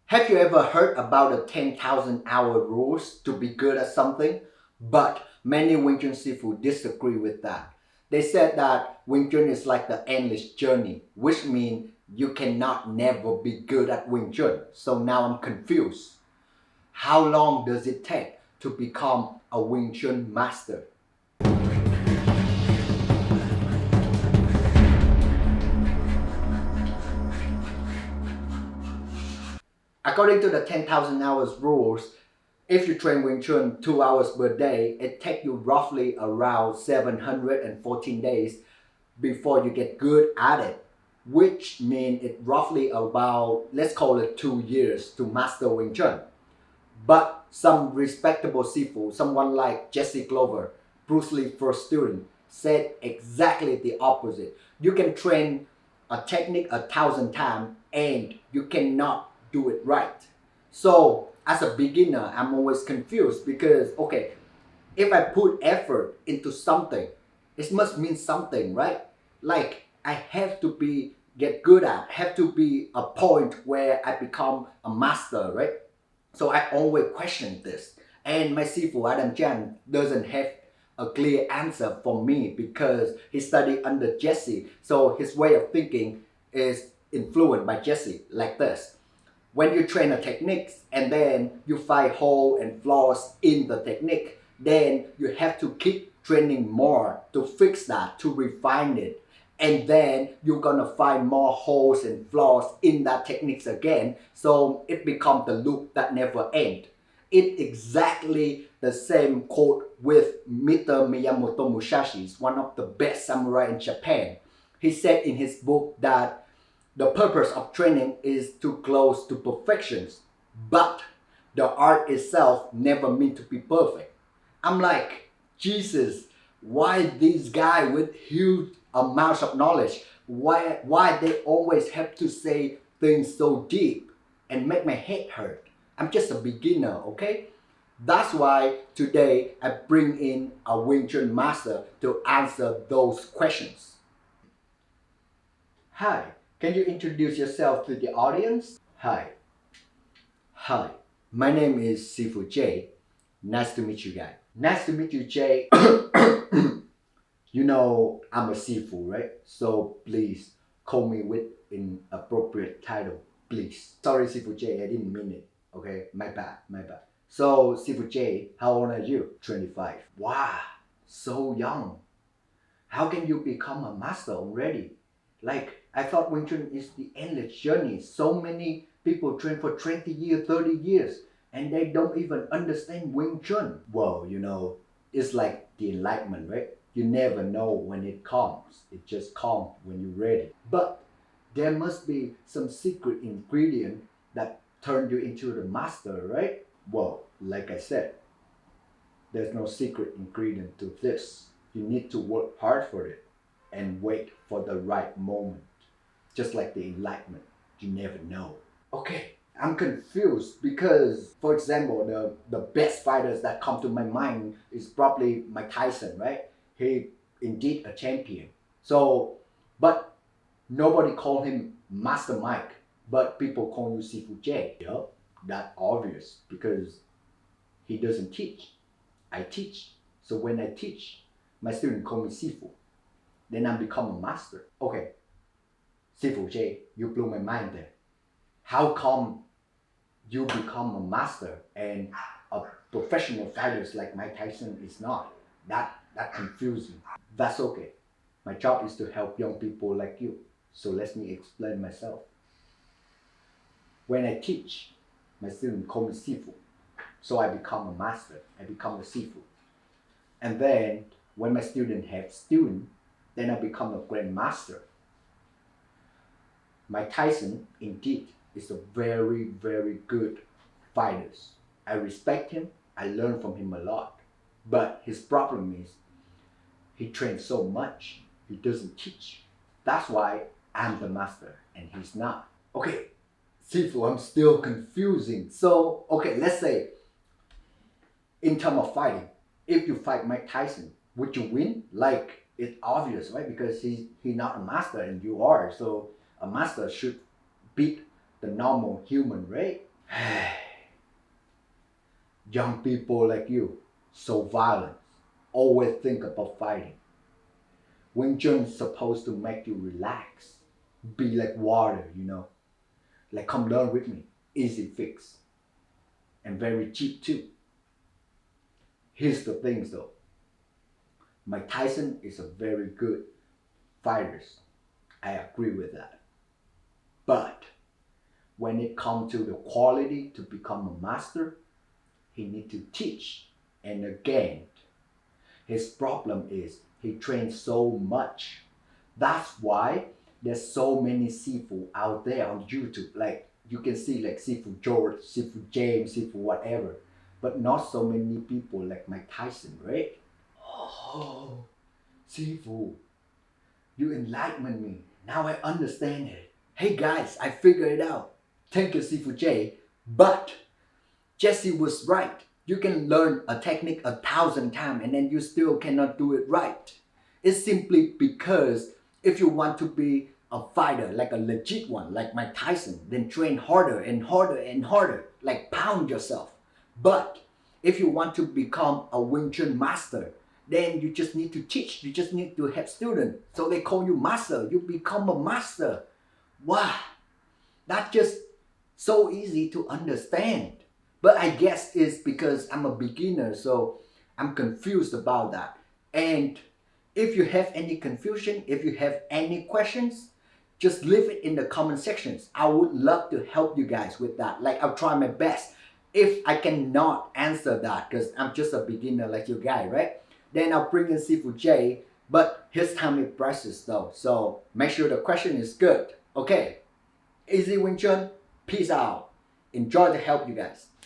Have you ever heard about the 10,000 hour rules to be good at something? But many Wing Chun Sifu disagree with that. They said that Wing Chun is like the endless journey, which means you cannot never be good at Wing Chun. So now I'm confused. How long does it take to become a Wing Chun master? According to the 10,000 hours rules, if you train Wing Chun 2 hours per day, it takes you roughly around 714 days before you get good at it, which means it roughly about, let's call it 2 years to master Wing Chun. But some respectable Sifu, someone like Jesse Glover, Bruce Lee's first student, said exactly the opposite. You can train a technique 1,000 times and you cannot do it right. So as a beginner, I'm always confused because, okay, if I put effort into something, it must mean something, right? Like I have to be get good at, have to be a point where I become a master, right? So I always question this. And my Sifu Adam Chan doesn't have a clear answer for me because he studied under Jesse. So his way of thinking is influenced by Jesse like this. When you train a technique and then you find holes and flaws in the technique, then you have to keep training more to fix that, to refine it. And then you're gonna find more holes and flaws in that techniques again. So it becomes the loop that never ends. It's exactly the same quote with Mr. Miyamoto Musashi, one of the best samurai in Japan. He said in his book that the purpose of training is to close to perfections, but the art itself never meant to be perfect. I'm like, Jesus, why these guys with huge amounts of knowledge, why they always have to say things so deep and make my head hurt? I'm just a beginner, okay? That's why today I bring in a Wing Chun master to answer those questions. Hi, can you introduce yourself to the audience? Hi, my name is Sifu J. Nice to meet you guys. Nice to meet you, Jay. You know I'm a Sifu, right? So please call me with an appropriate title, please. Sorry, Sifu J, I didn't mean it. Okay, my bad. So Sifu J, how old are you? 25. Wow, so young. How can you become a master already? Like, I thought Wing Chun is the endless journey. So many people train for 20 years, 30 years, and they don't even understand Wing Chun. Well, it's like the enlightenment, right? You never know when it comes. It just comes when you're ready. But there must be some secret ingredient that turn you into the master, right? Well, like I said, there's no secret ingredient to this. You need to work hard for it and wait for the right moment. Just like the enlightenment, you never know. Okay, I'm confused because, for example, the best fighters that come to my mind is probably Mike Tyson, right? He indeed a champion. So, but nobody call him Master Mike, but people call you Sifu J. Yeah, that's obvious because he doesn't teach. I teach. So when I teach, my student call me Sifu. Then I become a master. Okay, Sifu J, you blew my mind there. How come you become a master and a professional fighter like Mike Tyson is not? That confusing. That's okay. My job is to help young people like you. So let me explain myself. When I teach, my student call me Sifu. So I become a master. I become a Sifu. And then when my student have student, then I become a grandmaster. Mike Tyson indeed is a very, very good fighter. I respect him. I learn from him a lot. But his problem is he trains so much, he doesn't teach. That's why I'm the master and he's not. Okay, Sifu, I'm still confusing. So, okay, let's say in terms of fighting, if you fight Mike Tyson, would you win? Like, it's obvious, right? Because he's not a master and you are. So a master should beat the normal human, right? Young people like you, so violent, always think about fighting. Wing Chun's supposed to make you relax, be like water, Like come learn with me, easy fix, and very cheap too. Here's the things though. Mike Tyson is a very good fighter. I agree with that. But when it comes to the quality to become a master, he need to teach. And again, his problem is he trains so much. That's why there's so many Sifu out there on YouTube. Like you can see like Sifu George, Sifu James, Sifu whatever. But not so many people like Mike Tyson, right? Oh, Sifu, you enlightened me. Now I understand it. Hey guys, I figured it out. Thank you, Sifu J. But Jesse was right. You can learn a technique 1,000 times and then you still cannot do it right. It's simply because if you want to be a fighter, like a legit one, like Mike Tyson, then train harder and harder and harder, like pound yourself. But if you want to become a Wing Chun master, then you just need to teach. You just need to have students. So they call you master. You become a master. Wow, that's just so easy to understand. But I guess it's because I'm a beginner, so I'm confused about that. And if you have any confusion, if you have any questions, just leave it in the comment sections. I would love to help you guys with that. Like I'll try my best. If I cannot answer that, because I'm just a beginner like you guy, right? Then I'll bring in Sifu J, but his time is precious though. So make sure the question is good. Okay, easy Wing Chun, peace out. Enjoy to help you guys.